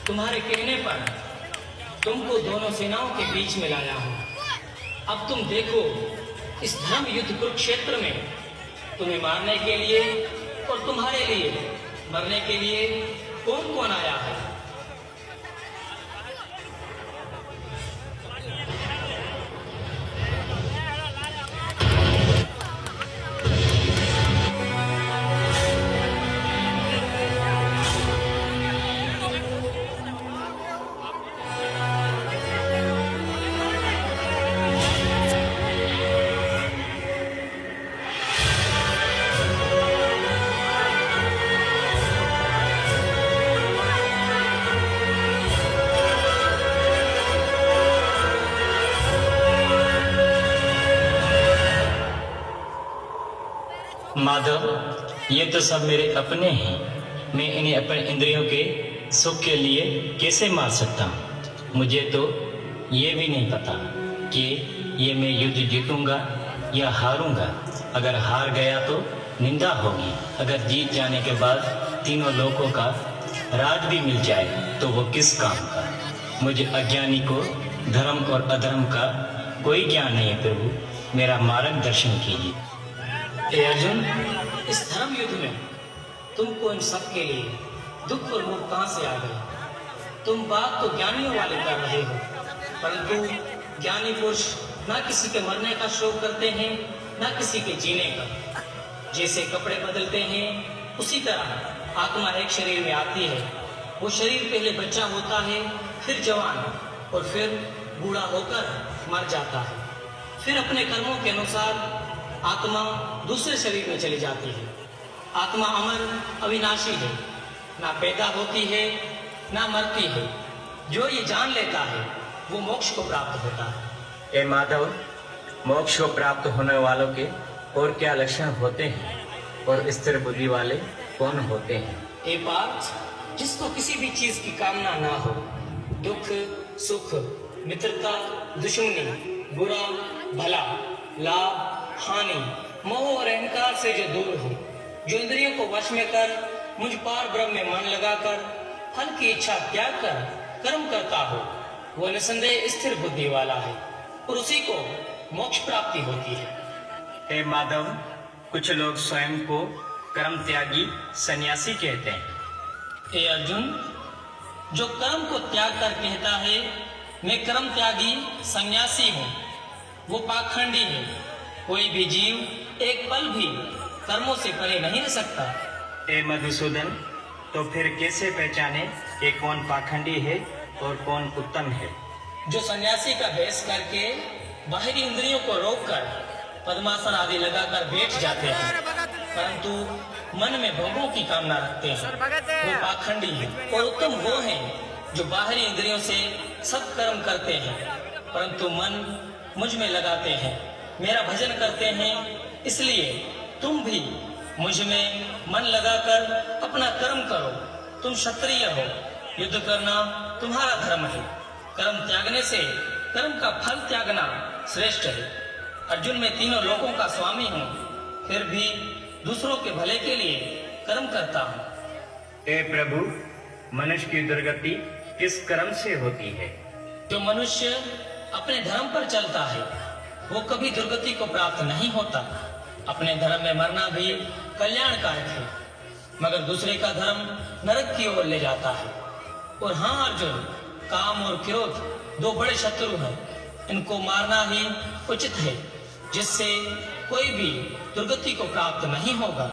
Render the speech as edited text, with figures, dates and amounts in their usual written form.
तुम्हारे कहने पर तुमको दोनों सेनाओं के बीच में लाया हूं। अब तुम देखो, इस धर्म युद्ध कुरुक्षेत्र में तुम्हें मारने के लिए और तुम्हारे लिए मरने के लिए कौन कौन आया है। माधव, ये तो सब मेरे अपने हैं। मैं इन्हें अपने इंद्रियों के सुख के लिए कैसे मार सकता हूँ। मुझे तो ये भी नहीं पता कि ये मैं युद्ध जीतूंगा या हारूंगा। अगर हार गया तो निंदा होगी, अगर जीत जाने के बाद तीनों लोगों का राज भी मिल जाए तो वो किस काम का। मुझे अज्ञानी को धर्म और अधर्म का कोई ज्ञान नहीं है। प्रभु, मेरा मार्गदर्शन कीजिए। हे अर्जुन, इस धर्म युद्ध में तुमको इन सब के लिए दुख और मोह कहां से आ गए। तुम बात तो ज्ञानियों वाले कर रहे हो, परंतु ज्ञानी पुरुष ना किसी के मरने का शोक करते हैं, ना किसी के जीने का। जैसे कपड़े बदलते हैं, उसी तरह आत्मा एक शरीर में आती है। वो शरीर पहले बच्चा होता है, फिर जवान और फिर बूढ़ा होकर मर जाता है। फिर अपने कर्मों के अनुसार आत्मा दूसरे शरीर में चली जाती है। आत्मा अमर अविनाशी है, ना पैदा होती है ना मरती है। जो ये जान लेता है वो मोक्ष को प्राप्त होता है। ए माधव, मोक्ष को प्राप्त होने वालों के और क्या लक्षण होते हैं और स्थिर बुद्धि वाले कौन होते हैं। ए पार्थ, जिसको किसी भी चीज की कामना ना हो, दुख सुख, मित्रता दुश्मनी, बुरा भला, लाभ हानि, मोह और अहंकार से जो दूर हो, जो इंद्रियों को वश में कर मुझ पार ब्रह्म में मन लगाकर फल की इच्छा त्याग कर कर्म करता हो, वो निसंदेह स्थिर बुद्धि वाला है और उसी को मोक्ष प्राप्ति होती है। हे माधव, कुछ लोग स्वयं को कर्म त्यागी सन्यासी कहते हैं। हे अर्जुन, जो कर्म को त्याग कर कहता है मैं कर्म त्यागी सन्यासी हूँ, वो पाखंडी है। कोई भी जीव एक पल भी कर्मों से परे नहीं रह सकता। हे मधुसूदन, तो फिर कैसे पहचाने कि कौन पाखंडी है और कौन उत्तम है। जो सन्यासी का भेष करके बाहरी इंद्रियों को रोककर पद्मासन आदि लगाकर बैठ जाते हैं, परंतु मन में भोगों की कामना रखते हैं, वो पाखंडी है। और उत्तम वो हैं जो बाहरी इंद्रियों से सब कर्म करते हैं, परंतु मन मुझ में लगाते हैं, मेरा भजन करते हैं। इसलिए तुम भी मुझ में मन लगाकर अपना कर्म करो। तुम क्षत्रिय हो, युद्ध करना तुम्हारा धर्म है। कर्म त्यागने से कर्म का फल त्यागना श्रेष्ठ है। अर्जुन, मैं तीनों लोकों का स्वामी हूँ, फिर भी दूसरों के भले के लिए कर्म करता हूँ। हे प्रभु, मनुष्य की दुर्गति किस कर्म से होती है। जो मनुष्य अपने धर्म पर चलता है वो कभी दुर्गति को प्राप्त नहीं होता। अपने धर्म में मरना भी कल्याणकारक है, मगर दूसरे का धर्म नरक की ओर ले जाता है। और हाँ अर्जुन, काम और क्रोध दो बड़े शत्रु हैं, इनको मारना ही उचित है, जिससे कोई भी दुर्गति को प्राप्त नहीं होगा।